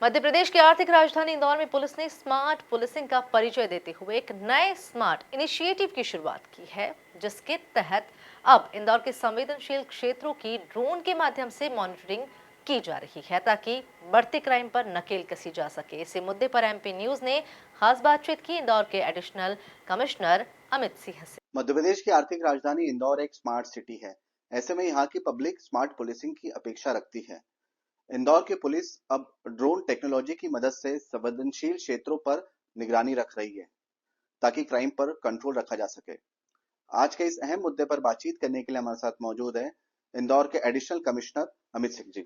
मध्य प्रदेश की आर्थिक राजधानी इंदौर में पुलिस ने स्मार्ट पुलिसिंग का परिचय देते हुए एक नए स्मार्ट इनिशिएटिव की शुरुआत की है, जिसके तहत अब इंदौर के संवेदनशील क्षेत्रों की ड्रोन के माध्यम से मॉनिटरिंग की जा रही है, ताकि बढ़ते क्राइम पर नकेल कसी जा सके। इसी मुद्दे पर एमपी न्यूज ने खास बातचीत की इंदौर के एडिशनल कमिश्नर अमित सिंह से। मध्य प्रदेश की आर्थिक राजधानी इंदौर एक स्मार्ट सिटी है। ऐसे में यहाँ की पब्लिक स्मार्ट पुलिसिंग की अपेक्षा रखती है। इंदौर की पुलिस अब ड्रोन टेक्नोलॉजी की मदद से संवेदनशील क्षेत्रों पर निगरानी रख रही है, ताकि क्राइम पर कंट्रोल रखा जा सके। आज के इस अहम मुद्दे पर बातचीत करने के लिए हमारे साथ मौजूद है इंदौर के additional commissioner Amit Singh ji.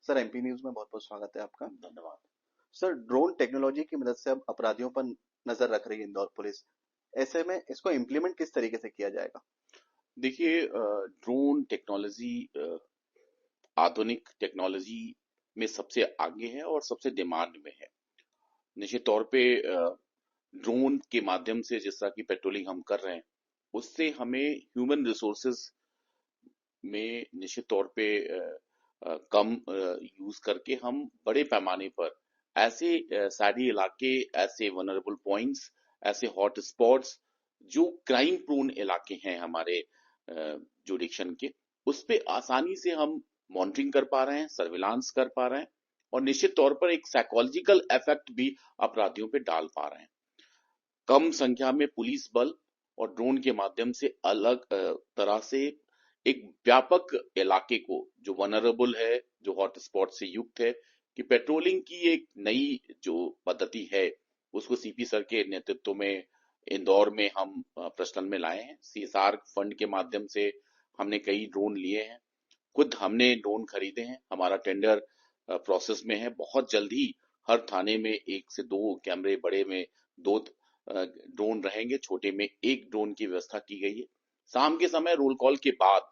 Sir, MP news में बहुत बहुत स्वागत है आपका। धन्यवाद सर। ड्रोन टेक्नोलॉजी की मदद से अब अपराधियों पर नजर रख रही है इंदौर पुलिस। ऐसे में इसको इम्प्लीमेंट किस तरीके से किया जाएगा? देखिए, ड्रोन टेक्नोलॉजी आधुनिक टेक्नोलॉजी में सबसे आगे है और सबसे डिमांड में है। निश्चित तौर पे ड्रोन के माध्यम से जिस तरह की पेट्रोलिंग हम कर रहे हैं, उससे हमें ह्यूमन रिसोर्सेज में निश्चित तौर पे कम यूज करके हम बड़े पैमाने पर ऐसे शहरी इलाके, ऐसे वनरेबल पॉइंट्स, ऐसे हॉट स्पॉट्स जो क्राइम प्रोन इलाके हैं हमारे जुडिक्शन के, उस पे आसानी से हम मॉनिटरिंग कर पा रहे हैं, सर्विलांस कर पा रहे हैं और निश्चित तौर पर एक साइकोलॉजिकल इफेक्ट भी अपराधियों पे डाल पा रहे हैं। कम संख्या में पुलिस बल और ड्रोन के माध्यम से अलग तरह से एक व्यापक इलाके को जो वनरेबल है, जो हॉटस्पॉट से युक्त है, कि पेट्रोलिंग की एक नई जो पद्धति है उसको सीपी सर के नेतृत्व में इंदौर में हम प्रचलन में लाए हैं। सीएसआर फंड के माध्यम से हमने कई ड्रोन लिए हैं, खुद हमने ड्रोन खरीदे हैं, हमारा टेंडर प्रोसेस में है। बहुत जल्दी हर थाने में 1 से 2 कैमरे, बड़े में 2 ड्रोन रहेंगे, छोटे में 1 ड्रोन की व्यवस्था की गई है। शाम के समय रोल कॉल के बाद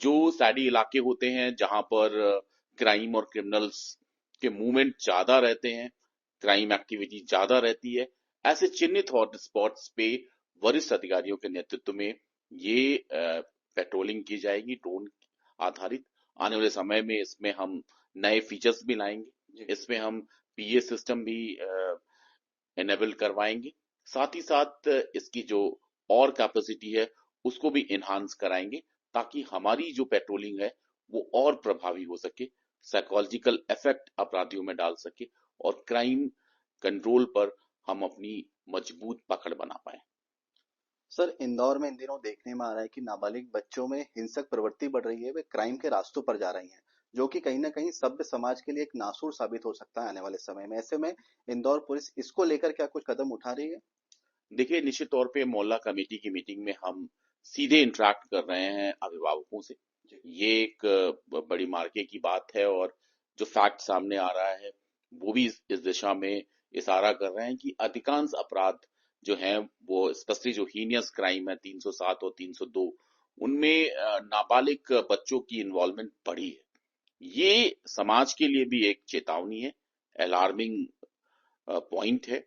जो सैडी इलाके होते हैं जहां पर क्राइम और क्रिमिनल्स के मूवमेंट ज्यादा रहते हैं, क्राइम एक्टिविटी ज्यादा रहती है, ऐसे चिन्हित हॉट स्पॉट्स पे वरिष्ठ अधिकारियों के नेतृत्व में ये पेट्रोलिंग की जाएगी ड्रोन आधारित। आने वाले समय में इसमें हम नए फीचर्स भी लाएंगे, इसमें हम पीए सिस्टम भी एनेबल करवाएंगे, साथ ही साथ इसकी जो और कैपेसिटी है उसको भी इनहांस कराएंगे, ताकि हमारी जो पेट्रोलिंग है वो और प्रभावी हो सके, साइकोलॉजिकल इफेक्ट अपराधियों में डाल सके और क्राइम कंट्रोल पर हम अपनी मजबूत पकड़ बना पाए। सर, इंदौर में इन दिनों देखने में आ रहा है कि नाबालिग बच्चों में हिंसक प्रवृत्ति बढ़ रही है, वे क्राइम के रास्तों पर जा रही हैं, जो कि कहीं ना कहीं सभ्य समाज के लिए एक नासूर साबित हो सकता है आने वाले समय में। ऐसे में इंदौर पुलिस इसको लेकर क्या कुछ कदम उठा रही है? देखिए, निश्चित तौर पे मोहल्ला कमेटी की मीटिंग में हम सीधे इंटरेक्ट कर रहे हैं अभिभावकों से। ये एक बड़ी मार्के की बात है और जो फैक्ट सामने आ रहा है वो भी इस दिशा में इशारा कर रहे हैं कि अधिकांश अपराध जो हैं, वो स्पेशली जो हीनियस क्राइम है 307 और 302, उनमें नाबालिग बच्चों की इन्वॉल्वमेंट बढ़ी है। ये समाज के लिए भी एक चेतावनी है, अलार्मिंग पॉइंट है।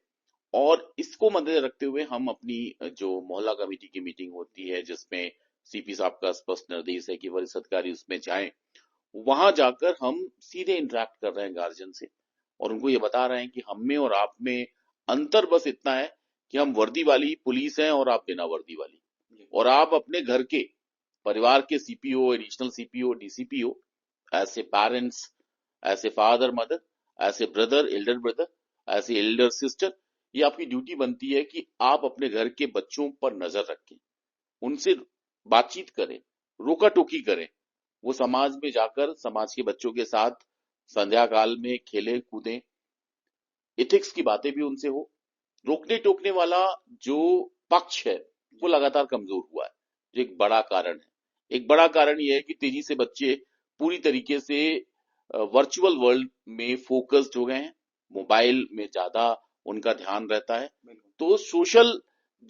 और इसको मद्देनजर रखते हुए हम अपनी जो मोहल्ला कमेटी की मीटिंग होती है, जिसमें सीपी साहब का स्पष्ट निर्देश है कि वरिष्ठ अधिकारी उसमें जाएं, वहां जाकर हम सीधे इंटरेक्ट कर रहे हैं गार्जियन से और उनको ये बता रहे हैं कि हम में और आप में अंतर बस इतना है कि हम वर्दी वाली पुलिस हैं और आप बिना वर्दी वाली, और आप अपने घर के परिवार के सीपीओ, एडिशनल सीपीओ, डीसीपीओ, ऐसे पेरेंट्स, ऐसे फादर मदर, ऐसे ब्रदर, एल्डर ब्रदर, ऐसे एल्डर सिस्टर, ये आपकी ड्यूटी बनती है कि आप अपने घर के बच्चों पर नजर रखें, उनसे बातचीत करें, रोका टोकी करें, वो समाज में जाकर समाज के बच्चों के साथ संध्या काल में खेले कूदें, एथिक्स की बातें भी उनसे हो। रोकने टोकने वाला जो पक्ष है वो लगातार कमजोर हुआ है, जो एक बड़ा कारण है। एक बड़ा कारण यह है कि तेजी से बच्चे पूरी तरीके से वर्चुअल वर्ल्ड में फोकस्ड हो गए हैं, मोबाइल में ज्यादा उनका ध्यान रहता है। तो सोशल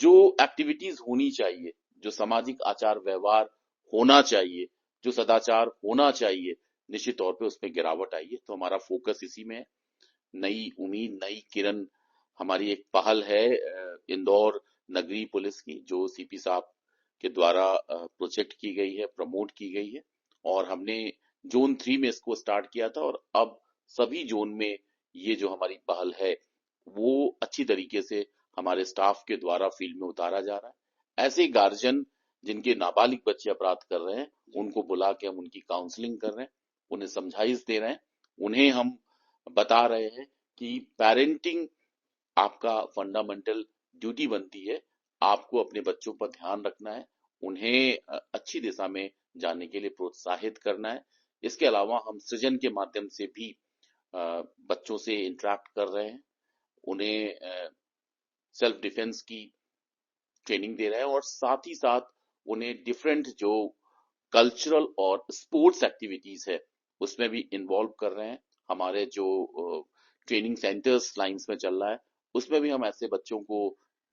जो एक्टिविटीज होनी चाहिए, जो सामाजिक आचार व्यवहार होना चाहिए, जो सदाचार होना चाहिए, निश्चित तौर पे उसमें गिरावट आई है। तो हमारा फोकस इसी में है। नई उम्मीद, नई किरण हमारी एक पहल है इंदौर नगरीय पुलिस की, जो सीपी साहब के द्वारा प्रोजेक्ट की गई है, प्रमोट की गई है, और हमने जोन 3 में इसको स्टार्ट किया था और अब सभी जोन में ये जो हमारी पहल है वो अच्छी तरीके से हमारे स्टाफ के द्वारा फील्ड में उतारा जा रहा है। ऐसे गार्जियन जिनके नाबालिग बच्चे अपराध कर रहे हैं उनको बुला के हम उनकी काउंसलिंग कर रहे हैं, उन्हें समझाइश दे रहे हैं, उन्हें हम बता रहे हैं कि पेरेंटिंग आपका फंडामेंटल ड्यूटी बनती है, आपको अपने बच्चों पर ध्यान रखना है, उन्हें अच्छी दिशा में जाने के लिए प्रोत्साहित करना है। इसके अलावा हम सृजन के माध्यम से भी बच्चों से इंटरेक्ट कर रहे हैं, उन्हें सेल्फ डिफेंस की ट्रेनिंग दे रहे हैं और साथ ही साथ उन्हें डिफरेंट जो कल्चरल और स्पोर्ट्स एक्टिविटीज है उसमें भी इन्वॉल्व कर रहे हैं। हमारे जो ट्रेनिंग सेंटर्स लाइंस में चल रहा है उसमें भी हम ऐसे बच्चों को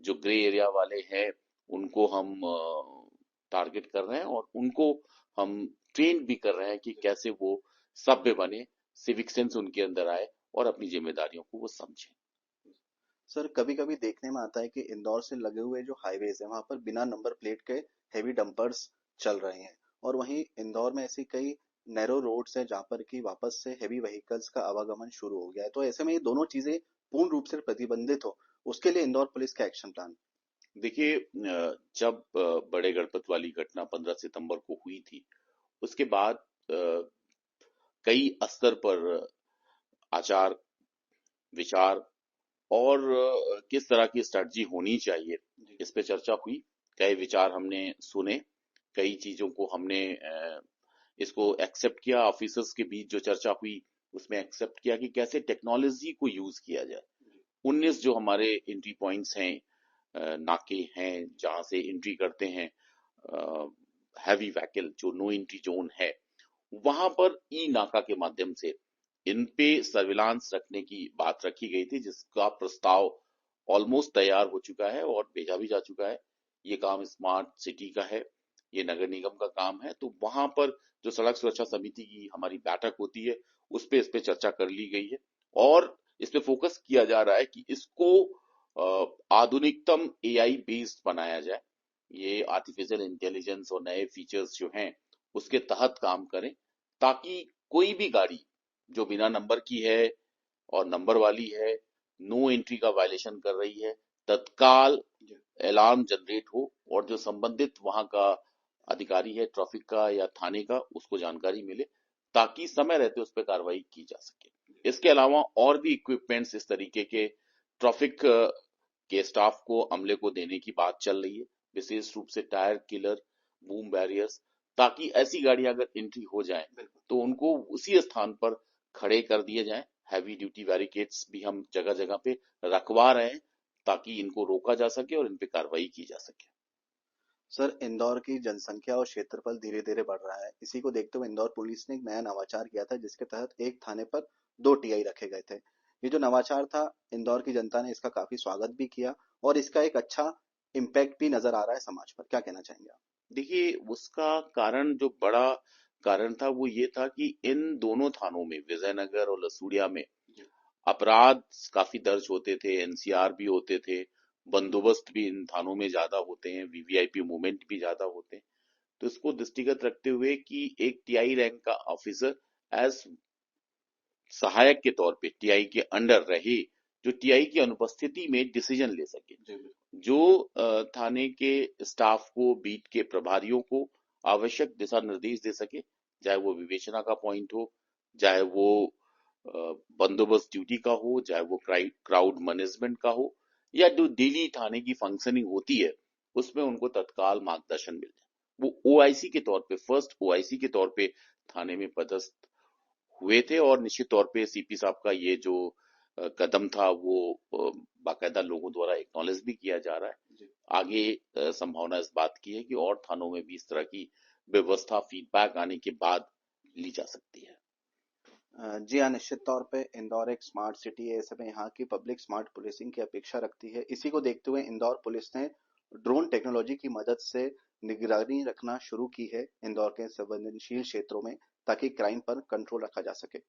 जो ग्रे एरिया वाले हैं उनको हम टारगेट कर रहे हैं और उनको हम ट्रेन भी कर रहे हैं कि कैसे वो सभ्य बने, सिविक सेंस उनके अंदर आए और अपनी जिम्मेदारियों को वो समझें। सर कभी कभी देखने में आता है कि इंदौर से लगे हुए जो हाईवेज है वहां पर बिना नंबर प्लेट के हेवी डंपर्स चल रहे हैं, और वहीं इंदौर में ऐसी कई नैरो रोड्स हैं जहां पर कि वापस से हेवी व्हीकल्स का आवागमन शुरू हो गया है। तो ऐसे में ये दोनों चीजें पूर्ण रूप से प्रतिबंधित हो, उसके लिए इंदौर पुलिस का एक्शन प्लान। देखिए जब बड़े गणपत वाली घटना 15 सितंबर को हुई थी उसके बाद कई स्तर पर आचार विचार और किस तरह की स्ट्रेटजी होनी चाहिए इस पे चर्चा हुई। कई विचार हमने सुने, कई चीजों को हमने इसको एक्सेप्ट किया। ऑफिसर्स के बीच जो चर्चा हुई उसमें एक्सेप्ट किया कि कैसे टेक्नोलॉजी को यूज किया जाए। 19 जो हमारे एंट्री पॉइंट्स हैं, नाके हैं जहां से एंट्री करते हैं हैवी व्हीकल, जो नो एंट्री जोन है, वहां पर ई नाका के माध्यम से इन पे सर्विलांस रखने की बात रखी गई थी, जिसका प्रस्ताव ऑलमोस्ट तैयार हो चुका है और भेजा भी जा चुका है। ये काम स्मार्ट सिटी का है, ये नगर निगम का काम है। तो वहां पर जो सड़क सुरक्षा समिति की हमारी बैठक होती है उस पे चर्चा कर ली गई है और इस पे फोकस किया जा रहा है कि इसको आधुनिकतम एआई बेस्ड बनाया जाए। ये आर्टिफिशियल इंटेलिजेंस और नए फीचर्स जो हैं उसके तहत काम करें, ताकि कोई भी गाड़ी जो बिना नंबर की है और नंबर वाली है, नो एंट्री का वायलेशन कर रही है, तत्काल अलार्म जनरेट हो और जो संबंधित वहां का अधिकारी है ट्रैफिक का या थाने का उसको जानकारी मिले, ताकि समय रहते उस पर कार्रवाई की जा सके। इसके अलावा और भी इक्विपमेंट्स इस तरीके के ट्रैफिक के स्टाफ को अमले को देने की बात चल रही है, विशेष रूप से टायर किलर, बूम बैरियर्स, ताकि ऐसी गाड़ी अगर एंट्री हो जाए तो उनको उसी स्थान पर खड़े कर दिए जाएं। हैवी ड्यूटी बैरिकेड्स भी हम जगह जगह पे रखवा रहे हैं ताकि इनको रोका जा सके और इन पे कार्रवाई की जा सके। सर इंदौर की जनसंख्या और क्षेत्रफल धीरे धीरे बढ़ रहा है, इसी को देखते हुए इंदौर पुलिस ने एक नया नवाचार किया था जिसके तहत एक थाने पर 2 टीआई रखे गए थे। ये जो नवाचार था, इंदौर की जनता ने इसका काफी स्वागत भी किया और इसका एक अच्छा इम्पैक्ट भी नजर आ रहा है समाज पर। क्या कहना चाहेंगे आप? देखिए उसका कारण, जो बड़ा कारण था वो ये था कि इन दोनों थानों में, विजयनगर और लसूड़िया में, अपराध काफी दर्ज होते थे, एनसीआर भी होते थे, बंदोबस्त भी इन थानों में ज्यादा होते हैं, वीवीआईपी मूवमेंट भी ज्यादा होते हैं। तो इसको दृष्टिगत रखते हुए कि एक टीआई रैंक का ऑफिसर एज सहायक के तौर पे टीआई के अंडर रहे, जो टीआई की अनुपस्थिति में डिसीजन ले सके, जो थाने के स्टाफ को, बीट के प्रभारियों को आवश्यक दिशा निर्देश दे सके, चाहे वो विवेचना का पॉइंट हो, चाहे वो बंदोबस्त ड्यूटी का हो, चाहे वो क्राउड मैनेजमेंट का हो, या जो डेली थाने की फंक्शनिंग होती है उसमें उनको तत्काल मार्गदर्शन मिल जाए। वो ओआईसी के तौर पे, फर्स्ट ओआईसी के तौर पे थाने में पदस्थ हुए थे और निश्चित तौर पे सीपी साहब का ये जो कदम था वो बाकायदा लोगों द्वारा एक्नॉलेज भी किया जा रहा है। आगे संभावना इस बात की है कि और थानों में भी इस तरह की व्यवस्था फीडबैक आने के बाद ली जा सकती है। जी हाँ, निश्चित तौर पे इंदौर एक स्मार्ट सिटी है, ऐसे में यहाँ की पब्लिक स्मार्ट पुलिसिंग की अपेक्षा रखती है। इसी को देखते हुए इंदौर पुलिस ने ड्रोन टेक्नोलॉजी की मदद से निगरानी रखना शुरू की है इंदौर के संवेदनशील क्षेत्रों में, ताकि क्राइम पर कंट्रोल रखा जा सके।